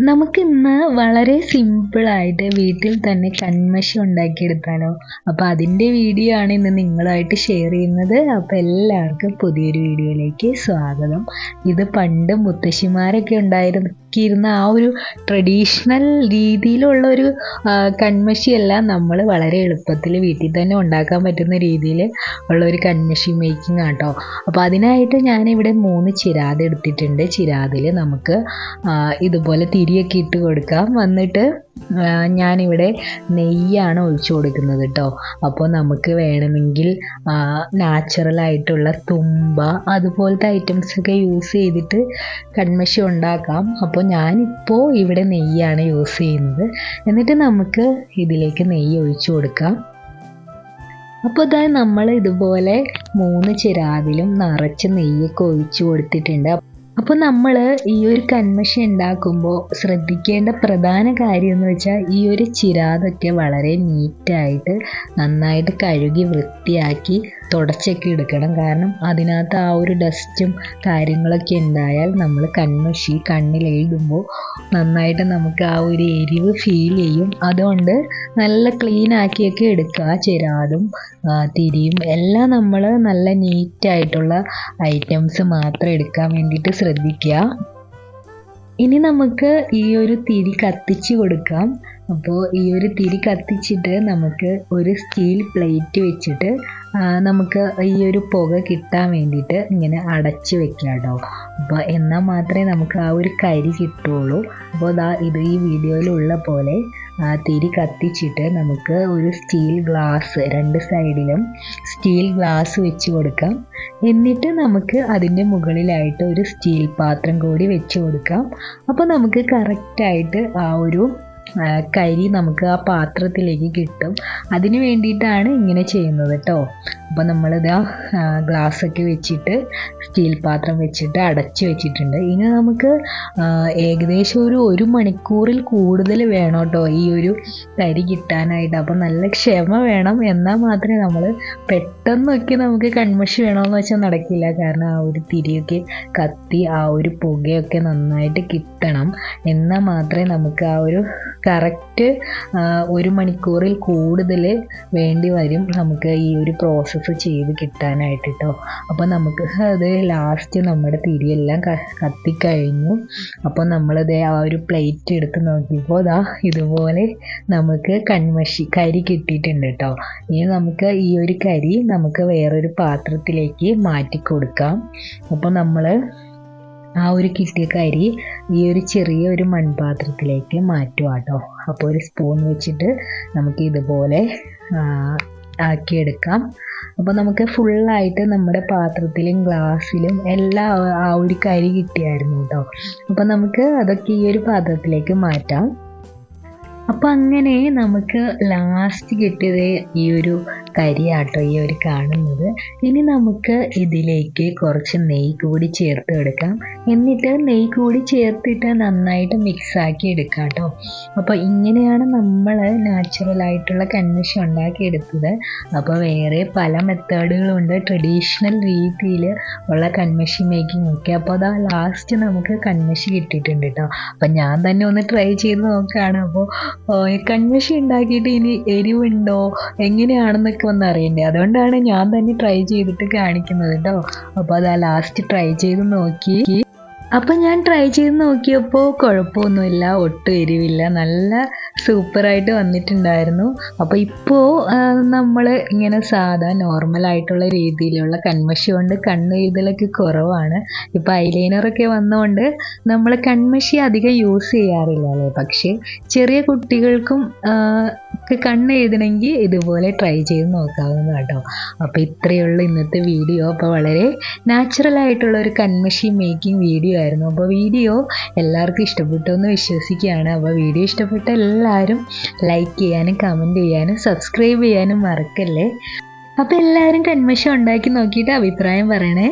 നമുക്കിന്ന് വളരെ സിമ്പിളായിട്ട് വീട്ടിൽ തന്നെ കൺമഷി ഉണ്ടാക്കിയെടുത്താലോ? അപ്പോൾ അതിൻ്റെ വീഡിയോ ആണ് ഇന്ന് നിങ്ങളുമായിട്ട് ഷെയർ ചെയ്യുന്നത്. അപ്പോൾ എല്ലാവർക്കും പുതിയൊരു വീഡിയോയിലേക്ക് സ്വാഗതം. ഇത് പണ്ട് മുത്തശ്ശിമാരൊക്കെ ഉണ്ടാക്കിയിരുന്ന ആ ഒരു ട്രഡീഷണൽ രീതിയിലുള്ളൊരു കൺമഷിയല്ല, നമ്മൾ വളരെ എളുപ്പത്തിൽ വീട്ടിൽ തന്നെ ഉണ്ടാക്കാൻ പറ്റുന്ന രീതിയിൽ ഉള്ളൊരു കൺമഷി മേക്കിംഗ് ആട്ടോ. അപ്പോൾ അതിനായിട്ട് ഞാനിവിടെ 3 ചിരാത് എടുത്തിട്ടുണ്ട്. ചിരാതിൽ നമുക്ക് ഇതുപോലെ തിരിയൊക്കെ ഇട്ട് കൊടുക്കാം. വന്നിട്ട് ഞാനിവിടെ നെയ്യാണ് ഒഴിച്ചു കൊടുക്കുന്നത് കേട്ടോ. അപ്പോൾ നമുക്ക് വേണമെങ്കിൽ നാച്ചുറലായിട്ടുള്ള തുമ്പ അതുപോലത്തെ ഐറ്റംസൊക്കെ യൂസ് ചെയ്തിട്ട് കൺമഷി ഉണ്ടാക്കാം. അപ്പോൾ ഞാനിപ്പോൾ ഇവിടെ നെയ്യാണ് യൂസ് ചെയ്യുന്നത്. എന്നിട്ട് നമുക്ക് ഇതിലേക്ക് നെയ്യ് ഒഴിച്ചു കൊടുക്കാം. അപ്പോൾ ഇതാ നമ്മൾ ഇതുപോലെ 3 ചിരാതിലും നിറച്ച് നെയ്യൊക്കെ ഒഴിച്ചു കൊടുത്തിട്ടുണ്ട്. അപ്പോൾ നമ്മൾ ഈ ഒരു കൺമഷി ഉണ്ടാക്കുമ്പോൾ ശ്രദ്ധിക്കേണ്ട പ്രധാന കാര്യം എന്ന് വെച്ചാൽ ഈ ഒരു ചിരാതൊക്കെ വളരെ നീറ്റായിട്ട് നന്നായിട്ട് കഴുകി വൃത്തിയാക്കി തുടച്ചൊക്കെ എടുക്കണം. കാരണം അതിനകത്ത് ആ ഒരു ഡസ്റ്റും കാര്യങ്ങളൊക്കെ ഉണ്ടായാൽ നമ്മൾ കൺമഷി കണ്ണിൽ എഴുതുമ്പോൾ നന്നായിട്ട് നമുക്ക് ആ ഒരു എരിവ് ഫീൽ ചെയ്യും. അതുകൊണ്ട് നല്ല ക്ലീൻ ആക്കിയൊക്കെ എടുക്കുക. ചിരാതും തിരിയും എല്ലാം നമ്മൾ നല്ല നീറ്റായിട്ടുള്ള ഐറ്റംസ് മാത്രം എടുക്കാൻ വേണ്ടിയിട്ട് ശ്രദ്ധിക്കുക. ഇനി നമുക്ക് ഈ ഒരു തിരി കത്തിച്ച് കൊടുക്കാം. അപ്പോൾ ഈ ഒരു തിരി കത്തിച്ചിട്ട് നമുക്ക് ഒരു സ്റ്റീൽ പ്ലേറ്റ് വെച്ചിട്ട് നമുക്ക് ഈ ഒരു പുക കിട്ടാൻ വേണ്ടിയിട്ട് ഇങ്ങനെ അടച്ച് വെക്കാം കേട്ടോ. അപ്പോൾ എന്നാൽ മാത്രമേ നമുക്ക് ആ ഒരു കരി കിട്ടുള്ളൂ. അപ്പോൾ ഇത് ഈ വീഡിയോയിലുള്ള പോലെ തിരി കത്തിച്ചിട്ട് നമുക്ക് ഒരു സ്റ്റീൽ ഗ്ലാസ് 2 സൈഡിലും സ്റ്റീൽ ഗ്ലാസ് വെച്ച് കൊടുക്കാം. എന്നിട്ട് നമുക്ക് അതിൻ്റെ മുകളിലായിട്ട് ഒരു സ്റ്റീൽ പാത്രം കൂടി വെച്ച് കൊടുക്കാം. അപ്പോൾ നമുക്ക് കറക്റ്റായിട്ട് ആ ഒരു കരി നമുക്ക് ആ പാത്രത്തിലേക്ക് കിട്ടും. അതിന് വേണ്ടിയിട്ടാണ് ഇങ്ങനെ ചെയ്യുന്നത് കേട്ടോ. അപ്പോൾ നമ്മളിതാ ഗ്ലാസ്സൊക്കെ വെച്ചിട്ട് സ്റ്റീൽ പാത്രം വെച്ചിട്ട് അടച്ച് വെച്ചിട്ടുണ്ട്. ഇനി നമുക്ക് ഏകദേശം ഒരു 1 മണിക്കൂറിൽ കൂടുതൽ വേണം കേട്ടോ ഈ ഒരു കരി കിട്ടാനായിട്ട്. അപ്പോൾ നല്ല ക്ഷമ വേണം. എന്നാൽ മാത്രമേ നമ്മൾ പെട്ടെന്നൊക്കെ നമുക്ക് കൺമഷി വേണമെന്ന് വെച്ചാൽ നടക്കില്ല. കാരണം ആ ഒരു തിരിയൊക്കെ കത്തി ആ ഒരു പുകയൊക്കെ നന്നായിട്ട് കിട്ടണം. എന്നാൽ മാത്രമേ നമുക്ക് ആ ഒരു കറക്റ്റ് 1 മണിക്കൂറിൽ കൂടുതൽ വേണ്ടി വരും നമുക്ക് ഈ ഒരു പ്രോസസ്സ് ചെയ്ത് കിട്ടാനായിട്ട് കേട്ടോ. അപ്പോൾ നമുക്ക് അത് ലാസ്റ്റ് നമ്മുടെ തിരിയെല്ലാം കത്തിക്കഴിഞ്ഞു. അപ്പോൾ നമ്മളത് ആ ഒരു പ്ലേറ്റ് എടുത്ത് നോക്കിയപ്പോൾ ഇതുപോലെ നമുക്ക് കരി കിട്ടിയിട്ടുണ്ട് കേട്ടോ. ഇനി നമുക്ക് ഈ ഒരു കരി നമുക്ക് വേറൊരു പാത്രത്തിലേക്ക് മാറ്റി കൊടുക്കാം. അപ്പോൾ നമ്മൾ ആ ഒരു കിട്ടിയ കരി ഈ ഒരു ചെറിയ ഒരു മൺപാത്രത്തിലേക്ക് മാറ്റുക കേട്ടോ. അപ്പോൾ ഒരു സ്പൂൺ വെച്ചിട്ട് നമുക്ക് ഇതുപോലെ ആക്കിയെടുക്കാം. അപ്പോൾ നമുക്ക് ഫുള്ളായിട്ട് നമ്മുടെ പാത്രത്തിലും ഗ്ലാസ്സിലും എല്ലാം ആ ഒരു കരി കിട്ടിയായിരുന്നു കേട്ടോ. അപ്പോൾ നമുക്ക് അതൊക്കെ ഈ ഒരു പാത്രത്തിലേക്ക് മാറ്റാം. അപ്പോൾ അങ്ങനെ നമുക്ക് ലാസ്റ്റ് കിട്ടിയത് ഈ ഒരു കരിയാട്ടോ ഈ ഒരു കാണുന്നത്. ഇനി നമുക്ക് ഇതിലേക്ക് കുറച്ച് നെയ്യ് കൂടി ചേർത്ത് എടുക്കാം. എന്നിട്ട് നെയ്യ് കൂടി ചേർത്തിട്ട് നന്നായിട്ട് മിക്സാക്കി എടുക്കാം കേട്ടോ. അപ്പോൾ ഇങ്ങനെയാണ് നമ്മൾ നാച്ചുറലായിട്ടുള്ള കൺമഷി ഉണ്ടാക്കിയെടുത്തത്. അപ്പോൾ വേറെ പല മെത്തേഡുകളുണ്ട് ട്രഡീഷണൽ രീതിയിൽ ഉള്ള കൺമഷി മേക്കിംഗ് ഒക്കെ. അപ്പോൾ ലാസ്റ്റ് നമുക്ക് കൺമഷി കിട്ടിയിട്ടുണ്ട് കേട്ടോ. അപ്പം ഞാൻ തന്നെ ഒന്ന് ട്രൈ ചെയ്ത് നോക്കുകയാണ്. അപ്പോൾ കൺമഷി ഉണ്ടാക്കിയിട്ട് ഇനി എരിവുണ്ടോ എങ്ങനെയാണെന്നൊക്കെ ഒന്ന് അറിയണ്ടേ. അതുകൊണ്ടാണ് ഞാൻ തന്നെ ട്രൈ ചെയ്തിട്ട് കാണിക്കുന്നത് കേട്ടോ. അപ്പോൾ ലാസ്റ്റ് ട്രൈ ചെയ്ത് നോക്കി. അപ്പം ഞാൻ ട്രൈ ചെയ്ത് നോക്കിയപ്പോൾ കുഴപ്പമൊന്നുമില്ല, ഒട്ടും എരിവില്ല, നല്ല സൂപ്പറായിട്ട് വന്നിട്ടുണ്ടായിരുന്നു. അപ്പോൾ ഇപ്പോൾ നമ്മൾ ഇങ്ങനെ സാധാ നോർമലായിട്ടുള്ള രീതിയിലുള്ള കൺമഷി കൊണ്ട് കണ്ണെഴുതലൊക്കെ കുറവാണ്. ഇപ്പോൾ ഐലൈനറൊക്കെ വന്നതുകൊണ്ട് നമ്മൾ കൺമഷി അധികം യൂസ് ചെയ്യാറില്ല അല്ലേ. പക്ഷേ ചെറിയ കുട്ടികൾക്കും കണ്ണെഴുതണമെങ്കിൽ ഇതുപോലെ ട്രൈ ചെയ്ത് നോക്കാവുന്നതാണ് കേട്ടോ. അപ്പോൾ ഇത്രയേ ഉള്ളൂ ഇന്നത്തെ വീഡിയോ. അപ്പോൾ വളരെ നാച്ചുറലായിട്ടുള്ള ഒരു കൺമഷി മേക്കിംഗ് വീഡിയോ ആയിരുന്നു. അപ്പോൾ വീഡിയോ എല്ലാവർക്കും ഇഷ്ടപ്പെട്ടു എന്ന് വിശ്വസിക്കുകയാണ്. അപ്പോൾ വീഡിയോ ഇഷ്ടപ്പെട്ട എല്ലാവരും ലൈക്ക് ചെയ്യാനും കമൻറ്റ് ചെയ്യാനും സബ്സ്ക്രൈബ് ചെയ്യാനും മറക്കല്ലേ. അപ്പോൾ എല്ലാവരും കൺമഷി ഉണ്ടാക്കി നോക്കിയിട്ട് അഭിപ്രായം പറയണേ.